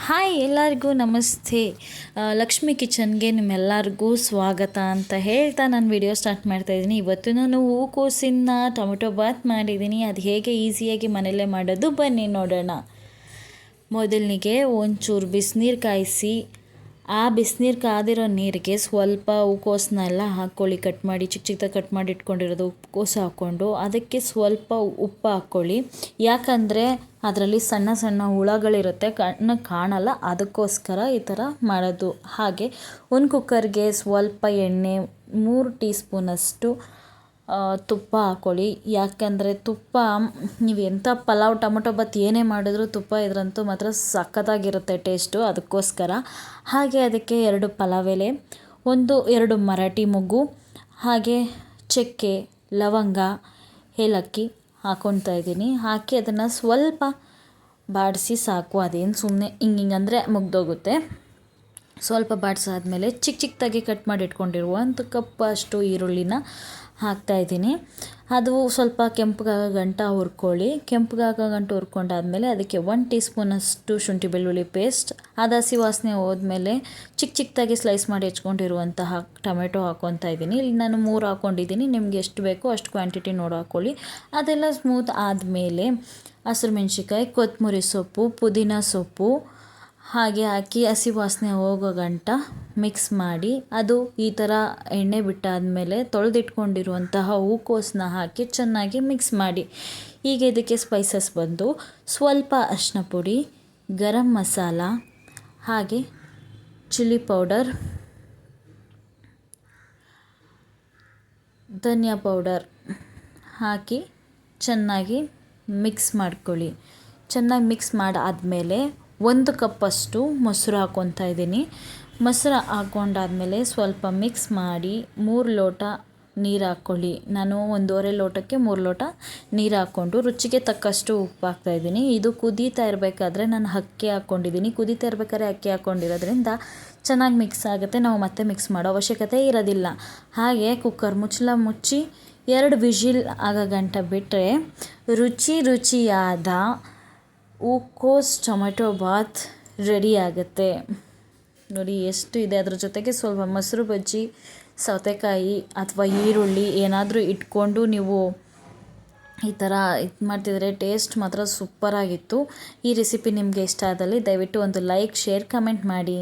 Hi ಎಲ್ಲರಿಗೂ ನಮಸ್ತೆ. ಲಕ್ಷ್ಮಿ ಕಿಚನ್ಗೆ ನಿಮ್ಮೆಲ್ಲರಿಗೂ ಸ್ವಾಗತ ಅಂತ ಹೇಳ್ತಾ ನಾನು ವಿಡಿಯೋ ಸ್ಟಾರ್ಟ್ ಮಾಡ್ತಾಯಿದ್ದೀನಿ. ಇವತ್ತು ನಾನು ಹೂಕೋಸಿನ ಟೊಮೆಟೊ ಬಾತ್ ಮಾಡಿದ್ದೀನಿ. ಅದು ಹೇಗೆ ಈಸಿಯಾಗಿ ಮನೆಯಲ್ಲೇ ಮಾಡೋದು ಬನ್ನಿ ನೋಡೋಣ. ಮೊದಲಿಗೆ ಒಂಚೂರು ಬಿಸಿನೀರು ಕಾಯಿಸಿ, ಆ ಬಿಸಿನೀರು ಕಾದಿರೋ ನೀರಿಗೆ ಸ್ವಲ್ಪ ಹೂಕೋಸನ್ನೆಲ್ಲ ಹಾಕ್ಕೊಳ್ಳಿ. ಕಟ್ ಮಾಡಿ ಚಿಕ್ಕ ಚಿಕ್ಕದಾಗಿ ಕಟ್ ಮಾಡಿ ಇಟ್ಕೊಂಡಿರೋದು ಹೂಕೋಸು ಹಾಕ್ಕೊಂಡು ಅದಕ್ಕೆ ಸ್ವಲ್ಪ ಉಪ್ಪು ಹಾಕ್ಕೊಳ್ಳಿ. ಯಾಕಂದರೆ ಅದರಲ್ಲಿ ಸಣ್ಣ ಸಣ್ಣ ಹುಳಗಳಿರುತ್ತೆ, ಕಣ್ಣಿಗೆ ಕಾಣಲ್ಲ, ಅದಕ್ಕೋಸ್ಕರ ಈ ಥರ ಮಾಡೋದು. ಹಾಗೆ ಒಂದು ಕುಕ್ಕರ್ಗೆ ಸ್ವಲ್ಪ ಎಣ್ಣೆ, 3 ಟೀ ಸ್ಪೂನಷ್ಟು ತುಪ್ಪ ಹಾಕ್ಕೊಳ್ಳಿ. ಯಾಕಂದರೆ ತುಪ್ಪ ನೀವು ಎಂಥ ಪಲಾವ್ ಟೊಮೊಟೊ ಬಾತ್ ಏನೇ ಮಾಡಿದ್ರೂ ತುಪ್ಪ ಇದ್ರಂತೂ ಮಾತ್ರ ಸಖತ್ತಾಗಿರುತ್ತೆ ಟೇಸ್ಟು, ಅದಕ್ಕೋಸ್ಕರ. ಹಾಗೆ ಅದಕ್ಕೆ 2 ಪಲಾವ್ ಎಲೆ, 2 ಮರಾಠಿ ಮೊಗ್ಗು, ಹಾಗೆ ಚಕ್ಕೆ, ಲವಂಗ, ಏಲಕ್ಕಿ ಹಾಕ್ಕೊತಾ ಇದ್ದೀನಿ. ಹಾಕಿ ಅದನ್ನು ಸ್ವಲ್ಪ ಬಾಡಿಸಿ ಸಾಕು. ಅದೇನು ಸುಮ್ಮನೆ ಹಿಂಗಂದರೆ ಮುಗ್ದೋಗುತ್ತೆ. ಸ್ವಲ್ಪ ಬಾಡಿಸಾದ್ಮೇಲೆ ಚಿಕ್ಕ ಚಿಕ್ಕದಾಗಿ ಕಟ್ ಮಾಡಿ ಇಟ್ಕೊಂಡಿರುವ 1 ಕಪ್ ಅಷ್ಟು ಈರುಳ್ಳಿನ ಹಾಕ್ತಾಯಿದ್ದೀನಿ. ಅದು ಸ್ವಲ್ಪ ಕೆಂಪಗಾಗೋ ಗಂಟ ಹುರ್ಕೊಳ್ಳಿ. ಕೆಂಪಗಾಗೋ ಗಂಟ ಹುರ್ಕೊಂಡಾದ್ಮೇಲೆ ಅದಕ್ಕೆ 1 ಟೀ ಸ್ಪೂನಷ್ಟು ಶುಂಠಿ ಬೆಳ್ಳುಳ್ಳಿ ಪೇಸ್ಟ್, ಅದು ಹಸಿ ವಾಸನೆ ಹೋದ್ಮೇಲೆ ಚಿಕ್ಕ ಚಿಕ್ಕದಾಗಿ ಸ್ಲೈಸ್ ಮಾಡಿ ಹೆಚ್ಕೊಂಡಿರುವಂತಹ ಟೊಮೆಟೊ ಹಾಕ್ಕೊತಾ ಇದ್ದೀನಿ. ಇಲ್ಲಿ ನಾನು 3 ಹಾಕ್ಕೊಂಡಿದ್ದೀನಿ, ನಿಮ್ಗೆ ಎಷ್ಟು ಬೇಕೋ ಅಷ್ಟು ಕ್ವಾಂಟಿಟಿ ನೋಡಿ ಹಾಕ್ಕೊಳ್ಳಿ. ಅದೆಲ್ಲ ಸ್ಮೂತ್ ಆದಮೇಲೆ ಹಸಿರು ಮೆಣಸಿನ್ಕಾಯಿ, ಕೊತ್ತಂಬರಿ ಸೊಪ್ಪು, ಪುದೀನ ಸೊಪ್ಪು ಹಾಗೆ ಹಾಕಿ ಹಸಿ ವಾಸನೆ ಹೋಗೋ ಗಂಟ ಮಿಕ್ಸ್ ಮಾಡಿ, ಅದು ಈ ಥರ ಎಣ್ಣೆ ಬಿಟ್ಟಾದಮೇಲೆ ತೊಳೆದಿಟ್ಕೊಂಡಿರುವಂತಹ ಹೂಕೋಸನ್ನ ಹಾಕಿ ಚೆನ್ನಾಗಿ ಮಿಕ್ಸ್ ಮಾಡಿ. ಈಗ ಇದಕ್ಕೆ ಸ್ಪೈಸಸ್ ಬಂದು ಸ್ವಲ್ಪ ಅರಿಶಿನ ಪುಡಿ, ಗರಂ ಮಸಾಲ, ಹಾಗೆ ಚಿಲ್ಲಿ ಪೌಡರ್, ಧನಿಯಾ ಪೌಡರ್ ಹಾಕಿ ಚೆನ್ನಾಗಿ ಮಿಕ್ಸ್ ಮಾಡ್ಕೊಳ್ಳಿ. ಚೆನ್ನಾಗಿ ಮಿಕ್ಸ್ ಮಾಡಾದಮೇಲೆ 1 ಕಪ್ಪಷ್ಟು ಮೊಸರು ಹಾಕ್ಕೊತಾ ಇದ್ದೀನಿ. ಮೊಸರು ಹಾಕ್ಕೊಂಡಾದ್ಮೇಲೆ ಸ್ವಲ್ಪ ಮಿಕ್ಸ್ ಮಾಡಿ 3 ಲೋಟ ನೀರು ಹಾಕ್ಕೊಳ್ಳಿ. ನಾನು 1.5 ಲೋಟಕ್ಕೆ 3 ಲೋಟ ನೀರು ಹಾಕ್ಕೊಂಡು ರುಚಿಗೆ ತಕ್ಕಷ್ಟು ಉಪ್ಪು ಹಾಕ್ತಾಯಿದ್ದೀನಿ. ಇದು ಕುದೀತಾ ಇರಬೇಕಾದ್ರೆ ನಾನು ಅಕ್ಕಿ ಹಾಕ್ಕೊಂಡಿದ್ದೀನಿ. ಕುದೀತಾ ಇರಬೇಕಾದ್ರೆ ಅಕ್ಕಿ ಹಾಕ್ಕೊಂಡಿರೋದ್ರಿಂದ ಚೆನ್ನಾಗಿ ಮಿಕ್ಸ್ ಆಗುತ್ತೆ, ನಾವು ಮತ್ತೆ ಮಿಕ್ಸ್ ಮಾಡೋ ಅವಶ್ಯಕತೆ ಇರೋದಿಲ್ಲ. ಹಾಗೆ ಕುಕ್ಕರ್ ಮುಚ್ಚಳ ಮುಚ್ಚಿ 2 ವಿಜಿಲ್ ಆಗೋ ಗಂಟ ಬಿಟ್ಟರೆ ರುಚಿಯಾದ ಹೂಕೋಸು ಟೊಮೆಟೊ ಬಾತ್ ರೆಡಿ ಆಗುತ್ತೆ. ನೋಡಿ ಎಷ್ಟು ಇದೆ. ಅದ್ರ ಜೊತೆಗೆ ಸ್ವಲ್ಪ ಮೊಸರು ಬಜ್ಜಿ, ಸೌತೆಕಾಯಿ ಅಥವಾ ಈರುಳ್ಳಿ ಏನಾದರೂ ಇಟ್ಕೊಂಡು ನೀವು ಈ ಥರ ಇದು ಮಾಡ್ತಿದ್ರೆ ಟೇಸ್ಟ್ ಮಾತ್ರ ಸೂಪರಾಗಿತ್ತು. ಈ ರೆಸಿಪಿ ನಿಮಗೆ ಇಷ್ಟ ಆದಲ್ಲಿ ದಯವಿಟ್ಟು ಒಂದು ಲೈಕ್, ಶೇರ್, ಕಮೆಂಟ್ ಮಾಡಿ.